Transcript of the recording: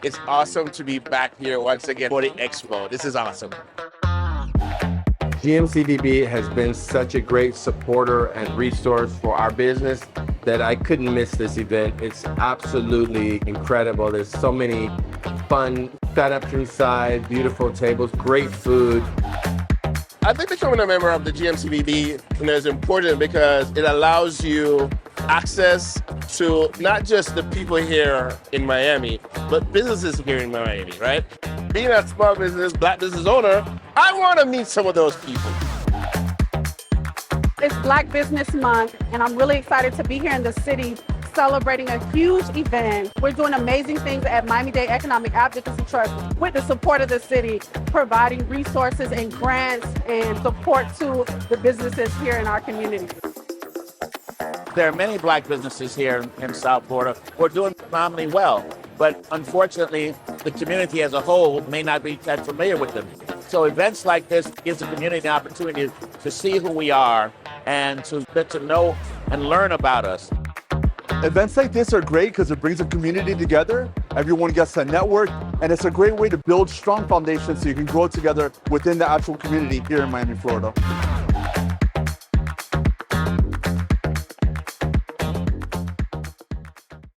It's awesome to be back here once again for the expo. This is awesome. GMCVB has been such a great supporter and resource for our business that I couldn't miss this event. It's absolutely incredible. There's so many fun setups inside, beautiful tables, great food. I think becoming a member of the GMCVB is important because it allows you access to not just the people here in Miami, but businesses here in Miami, right? Being a small business, black business owner, I want to meet some of those people. It's Black Business Month, and I'm really excited to be here in the city celebrating a huge event. We're doing amazing things at Miami-Dade Economic Advocacy Trust with the support of the city, providing resources and grants and support to the businesses here in our community. There are many black businesses here in South Florida who are doing phenomenally well, but unfortunately, the community as a whole may not be that familiar with them. So events like this gives the community an opportunity to see who we are and to get to know and learn about us. Events like this are great because it brings the community together. Everyone gets to network, and it's a great way to build strong foundations so you can grow together within the actual community here in Miami, Florida.